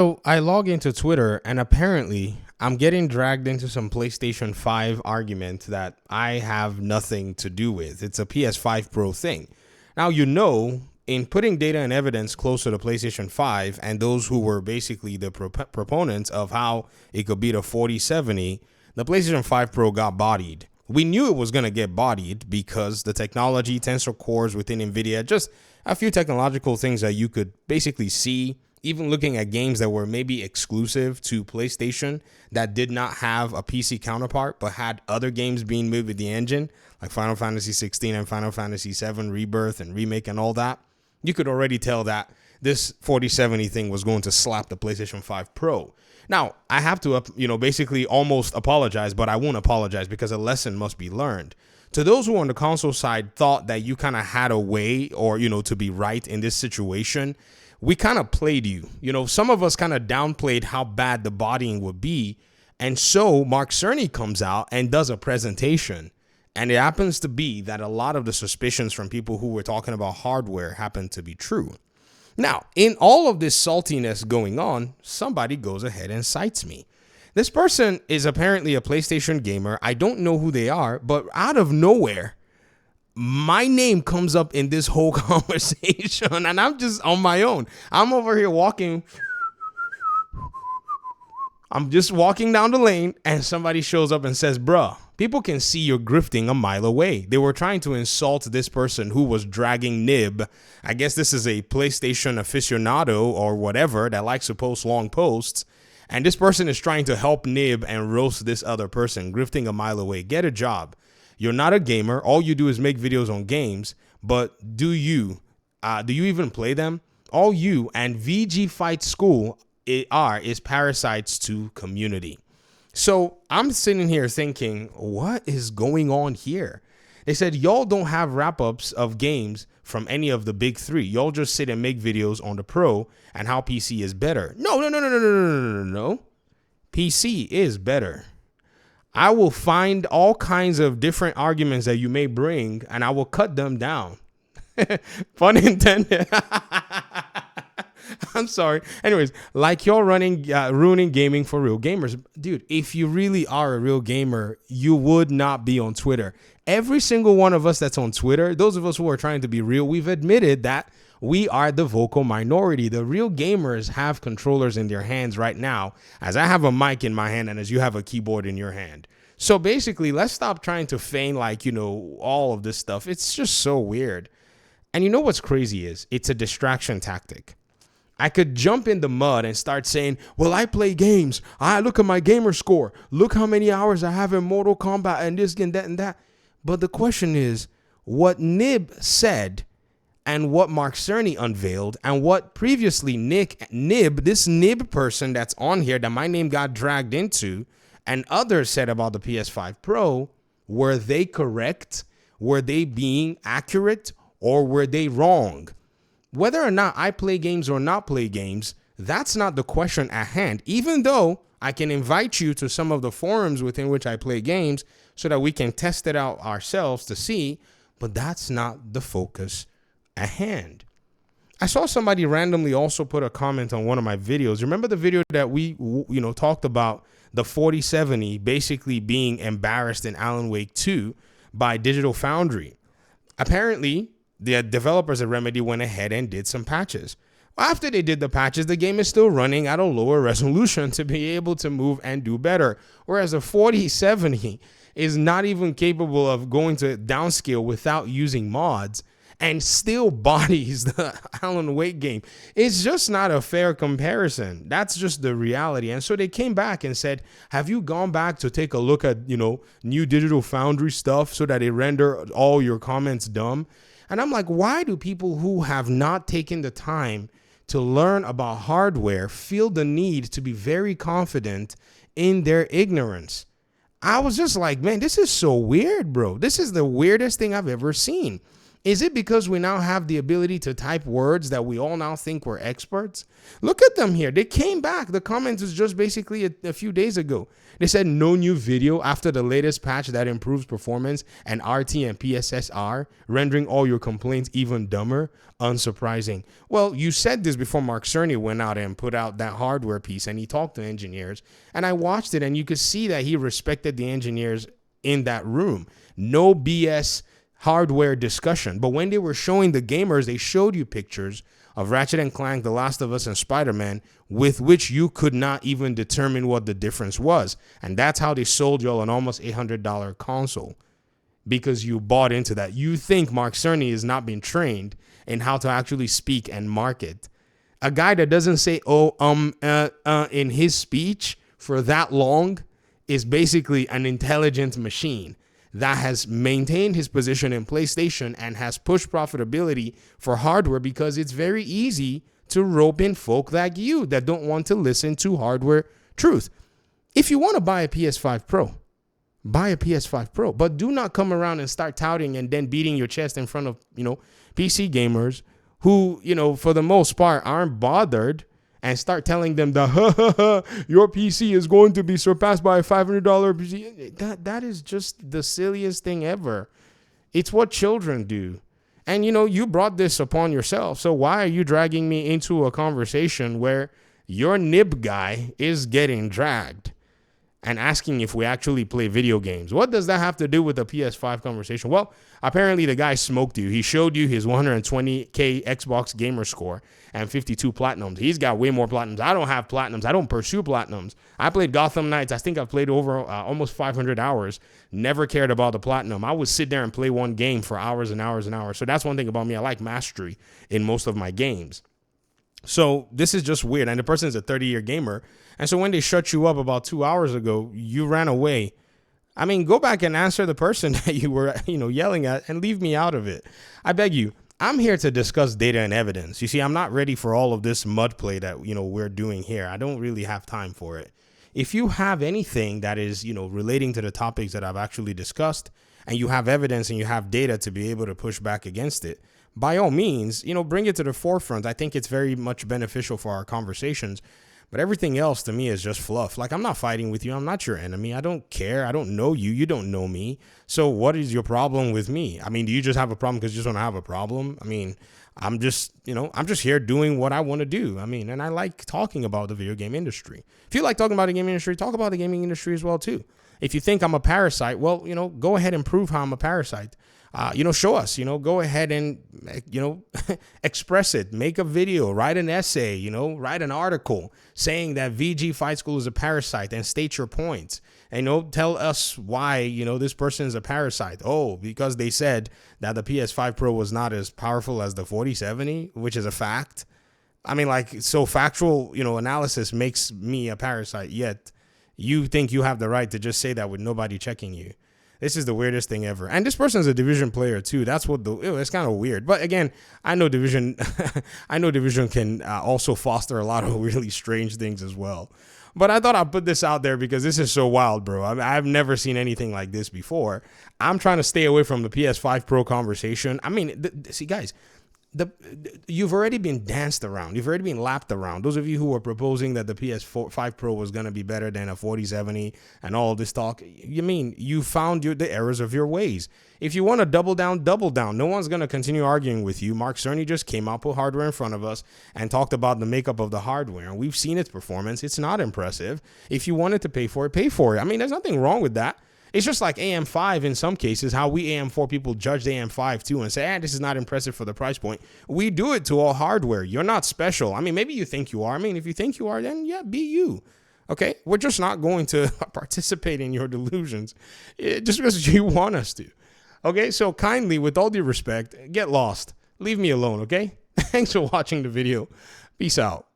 So I log into Twitter and apparently I'm getting dragged into some PlayStation 5 argument that I have nothing to do with. It's a PS5 Pro thing. Now, in putting data and evidence closer to PlayStation 5 and those who were basically the proponents of how it could beat a 4070, the PlayStation 5 Pro got bodied. We knew it was going to get bodied because the technology, tensor cores within NVIDIA, just a few technological things that you could basically see, even looking at games that were maybe exclusive to PlayStation that did not have a PC counterpart, but had other games being made with the engine, like Final Fantasy 16 and Final Fantasy 7 Rebirth and Remake and all that. You could already tell that this 4070 thing was going to slap the PlayStation 5 Pro. Now, I have to, basically almost apologize, but I won't apologize because a lesson must be learned. To those who on the console side thought that you kind of had a way or, to be right in this situation, we kind of played you. Some of us kind of downplayed how bad the bodying would be. And so Mark Cerny comes out and does a presentation. And it happens to be that a lot of the suspicions from people who were talking about hardware happen to be true. Now, in all of this saltiness going on, somebody goes ahead and cites me. This person is apparently a PlayStation gamer. I don't know who they are, but out of nowhere, my name comes up in this whole conversation and I'm just on my own. I'm over here walking. I'm just walking down the lane and somebody shows up and says, bruh, people can see you're grifting a mile away. They were trying to insult this person who was dragging Nib. I guess this is a PlayStation aficionado or whatever that likes to post long posts. And this person is trying to help Nib and roast this other person, grifting a mile away. Get a job. You're not a gamer. All you do is make videos on games. But do you even play them? All you and VG Fight School is parasites to community. So I'm sitting here thinking, what is going on here? They said, y'all don't have wrap-ups of games from any of the big three. Y'all just sit and make videos on the Pro and how PC is better. No. PC is better. I will find all kinds of different arguments that you may bring, and I will cut them down. Pun intended. I'm sorry. Anyways, like you're ruining gaming for real gamers. Dude, if you really are a real gamer, you would not be on Twitter. Every single one of us that's on Twitter, those of us who are trying to be real, we've admitted that we are the vocal minority. The real gamers have controllers in their hands right now, as I have a mic in my hand and as you have a keyboard in your hand. So basically, let's stop trying to feign all of this stuff. It's just so weird. And you know what's crazy is it's a distraction tactic. I could jump in the mud and start saying, well, I play games. I look at my gamer score. Look how many hours I have in Mortal Kombat and this and that and that. But the question is, what Nib said and what Mark Cerny unveiled and what previously this Nib person that's on here that my name got dragged into and others said about the PS5 Pro, were they correct? Were they being accurate or were they wrong? Whether or not I play games or not play games, that's not the question at hand, even though I can invite you to some of the forums within which I play games so that we can test it out ourselves to see, but that's not the focus at hand. I saw somebody randomly also put a comment on one of my videos. Remember the video that we talked about the 4070 basically being embarrassed in Alan Wake 2 by Digital Foundry? Apparently, the developers at Remedy went ahead and did some patches. After they did the patches, the game is still running at a lower resolution to be able to move and do better. Whereas the 4070 is not even capable of going to downscale without using mods and still bodies the Alan Wake game. It's just not a fair comparison. That's just the reality. And so they came back and said, have you gone back to take a look at, new Digital Foundry stuff so that they render all your comments dumb? And I'm like, why do people who have not taken the time to learn about hardware feel the need to be very confident in their ignorance? I was just like, man, this is so weird, bro. This is the weirdest thing I've ever seen. Is it because we now have the ability to type words that we all now think we're experts? Look at them here. They came back. The comment was just basically a few days ago. They said no new video after the latest patch that improves performance and RT and PSSR, rendering all your complaints even dumber. Unsurprising. Well, you said this before Mark Cerny went out and put out that hardware piece, and he talked to engineers, and I watched it, and you could see that he respected the engineers in that room. No BS hardware discussion. But when they were showing the gamers, they showed you pictures of Ratchet and Clank, The Last of Us, and Spider-Man, with which you could not even determine what the difference was. And that's how they sold y'all an almost $800 console, because you bought into that. You think Mark Cerny is not being trained in how to actually speak and market. A guy that doesn't say in his speech for that long is basically an intelligent machine that has maintained his position in PlayStation and has pushed profitability for hardware, because it's very easy to rope in folk like you that don't want to listen to hardware truth. If you want to buy a PS5 Pro, buy a PS5 Pro, but do not come around and start touting and then beating your chest in front of, PC gamers who, for the most part aren't bothered, and start telling them that your PC is going to be surpassed by a $500 PC. That is just the silliest thing ever. It's what children do. And, you brought this upon yourself. So why are you dragging me into a conversation where your nib guy is getting dragged and asking if we actually play video games? What does that have to do with the PS5 conversation? Well, apparently the guy smoked you. He showed you his 120K Xbox gamer score and 52 platinums. He's got way more platinums. I don't have platinums. I don't pursue platinums. I played Gotham Knights. I think I've played over almost 500 hours. Never cared about the platinum. I would sit there and play one game for hours and hours and hours. So that's one thing about me. I like mastery in most of my games. So this is just weird. And the person is a 30-year gamer. And so when they shut you up about 2 hours ago, you ran away. I mean, go back and answer the person that you were, yelling at, and leave me out of it. I beg you. I'm here to discuss data and evidence. You see, I'm not ready for all of this mud play that, we're doing here. I don't really have time for it. If you have anything that is, relating to the topics that I've actually discussed, and you have evidence and you have data to be able to push back against it, by all means, bring it to the forefront. I think it's very much beneficial for our conversations. But everything else to me is just fluff. Like, I'm not fighting with you. I'm not your enemy. I don't care. I don't know you. You don't know me. So what is your problem with me? I mean, do you just have a problem because you just want to have a problem? I mean, I'm just here doing what I want to do. I mean, and I like talking about the video game industry. If you like talking about the gaming industry, talk about the gaming industry as well, too. If you think I'm a parasite, well, go ahead and prove how I'm a parasite. Show us, go ahead and, express it, make a video, write an essay, write an article saying that VG Fight School is a parasite and state your points. And, tell us why, this person is a parasite. Oh, because they said that the PS5 Pro was not as powerful as the 4070, which is a fact. I mean, so factual, analysis makes me a parasite, yet you think you have the right to just say that with nobody checking you. This is the weirdest thing ever. And this person's a Division player too. That's what it's kind of weird. But again, I know Division can also foster a lot of really strange things as well. But I thought I'd put this out there because this is so wild, bro. I've never seen anything like this before. I'm trying to stay away from the PS5 Pro conversation. I mean, see, guys, you've already been danced around. You've already been lapped around. Those of you who were proposing that the PS5 Pro was going to be better than a 4070 and all this talk, you found the errors of your ways. If you want to double down, double down. No one's going to continue arguing with you. Mark Cerny just came out, put hardware in front of us, and talked about the makeup of the hardware. And we've seen its performance. It's not impressive. If you wanted to pay for it, pay for it. I mean, there's nothing wrong with that. It's just like AM5 in some cases, how we AM4 people judge the AM5 too and say, this is not impressive for the price point. We do it to all hardware. You're not special. I mean, maybe you think you are. I mean, if you think you are, then yeah, be you. Okay? We're just not going to participate in your delusions just because you want us to. Okay? So kindly, with all due respect, get lost. Leave me alone, okay? Thanks for watching the video. Peace out.